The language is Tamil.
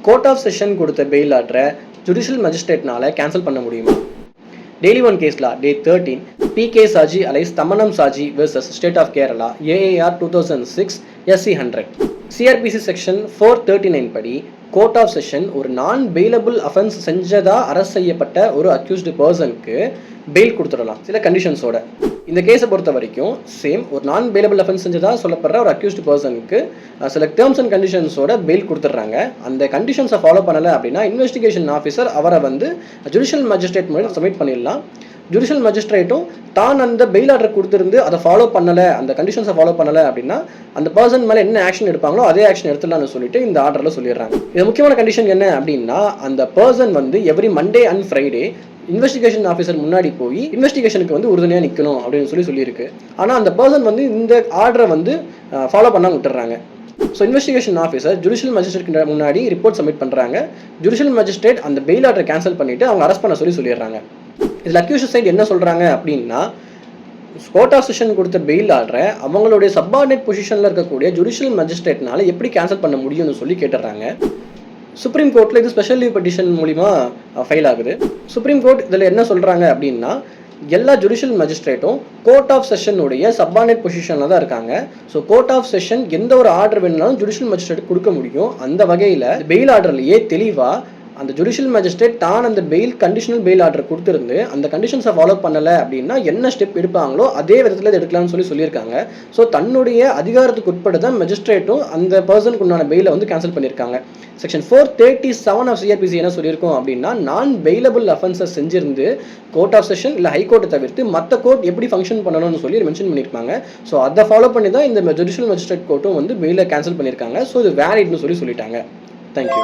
கோர்ட் ஆஃப் செஷன் கொடுத்த பெயில் ஆர்டரை ஜுடிஷியல் மஜிஸ்ட்ரேட்னால கேன்சல் பண்ண முடியுமா? Daily one case law day 13 PK Saji alias Tammanam Saji versus State of Kerala AAR 2006 SC 100. CRPC section 439 படி கோர்ட் ஆஃப் செஷன் ஒரு நான் பெயிலபிள் அஃபென்ஸ் செஞ்சதா அரெஸ்ட் செய்யப்பட்ட ஒரு அக்யூஸ்டு பர்சனுக்கு பெயில் கொடுத்துடலாம் சில கண்டிஷன்ஸோட. இந்த கேஸை பொறுத்த வரைக்கும் சேம் ஒரு நான் பெயிலபிள் அஃபென்ஸ் செஞ்சதா சொல்லப்படுற ஒரு அக்யூஸ்டு பர்சனுக்கு சில டேர்ம்ஸ் அண்ட் கண்டிஷன்ஸோட பெயில் கொடுத்துட்றாங்க. அந்த கண்டிஷன்ஸை ஃபாலோ பண்ணலை அப்படின்னா இன்வெஸ்டிகேஷன் ஆஃபீஸர் அவரை வந்து ஜுடிஷியல் மஜிஸ்ட்ரேட் மூலம் சப்மிட் பண்ணிடலாம். ஜுடிஷியல் மஜிஸ்ட்ரேட்டும் தான் அந்த பெயில் ஆர்டர் கொடுத்துருந்து அதை ஃபாலோ பண்ணலை, அந்த கண்டிஷன்ஸை ஃபாலோ பண்ணலை அப்படின்னா அந்த பர்சன் மேலே என்ன ஆக்ஷன் எடுப்பாங்களோ அதே ஆக்ஷன் எடுத்துடலாம்னு சொல்லிட்டு இந்த ஆர்டரில் சொல்லிடுறாங்க. இது முக்கியமான கண்டிஷன் என்ன அப்படின்னா அந்த பர்சன் வந்து every Monday and Friday investigation officer முன்னாடி போய் இன்வெஸ்டிகேஷனுக்கு வந்து உறுதுணையாக நிற்கணும் அப்படின்னு சொல்லியிருக்கு. ஆனால் அந்த பர்சன் வந்து இந்த ஆர்டரை வந்து ஃபாலோ பண்ணாமல் விட்டுறாங்க. So investigation officer judicial magistrate முன்னாடி ரிப்போர்ட் சப்மிட் பண்ணுறாங்க. ஜுடிஷியல் மஜிஸ்ட்ரேட் அந்த பெயில் ஆர்டரை கேன்சல் பண்ணிவிட்டு அவங்க அரெஸ்ட் பண்ண சொல்லிடுறாங்க. இதில் அக்யூஸ்ட் சைடு என்ன சொல்கிறாங்க அப்படின்னா கோர்ட் ஆஃப் செஷன் கொடுத்த பெயில் ஆர்டரை அவங்களுடைய சப்பார்டினேட் பொசிஷனில் இருக்கக்கூடிய ஜுடிஷியல் மஜிஸ்ட்ரேட்னால எப்படி கேன்சல் பண்ண முடியும்னு சொல்லி கேட்டுறாங்க. சுப்ரீம் கோர்ட்டில் இது ஸ்பெஷல் லீவ் பெட்டிஷன் மூலிமா ஃபைல் ஆகுது. சுப்ரீம் கோர்ட் இதில் என்ன சொல்கிறாங்க அப்படின்னா எல்லா ஜுடிஷியல் மஜிஸ்ட்ரேட்டும் கோர்ட் ஆஃப் செஷனுடைய சப்பார்டினேட் பொசிஷனில் தான் இருக்காங்க. ஸோ கோர்ட் ஆஃப் செஷன் எந்த ஒரு ஆர்டர் வேணுனாலும் ஜுடிஷியல் மஜிஸ்ட்ரேட் கொடுக்க முடியும். அந்த வகையில் பெயில் ஆர்டர்லேயே தெளிவாக அந்த ஜுடிஷியல் மஜிஸ்ட்ரேட் தான் அந்த பெயில் கண்டிஷனல் பெயில் ஆர்டர் கொடுத்துருந்து அந்த கண்டிஷன்ஸை ஃபாலோ பண்ணலை அப்படின்னா என்ன ஸ்டெப் எடுப்பாங்களோ அதே விதத்தில் இது எடுக்கலாம்னு சொல்லியிருக்காங்க. ஸோ தன்னுடைய அதிகாரத்துக்கு உட்பட தான் மஜிஸ்ட்ரேட்டும் அந்த பர்சனுக்கு உண்டான பெயிலை வந்து கேன்சல் பண்ணியிருக்காங்க. செக்ஷன் 437 ஆஃப் CRPC என்ன சொல்லியிருக்கோம் அப்படின்னா நான் பெயிலபிள் அஃபென்ஸை செஞ்சிருந்து கோர்ட் ஆஃப் செஷன் இல்லை ஹைகோர்ட்டை தவிர்த்து மற்ற கோர்ட் எப்படி ஃபங்க்ஷன் பண்ணணும்னு சொல்லி மென்ஷன் பண்ணியிருக்காங்க. ஸோ அதை ஃபாலோ பண்ணி தான் இந்த ஜுடிஷியல் மஜிஸ்ட்ரேட் கோர்ட்டும் வந்து பெயிலை கேன்சல் பண்ணியிருக்காங்க. ஸோ இது வேலிட்னு சொல்லிட்டாங்க. தேங்க்யூ.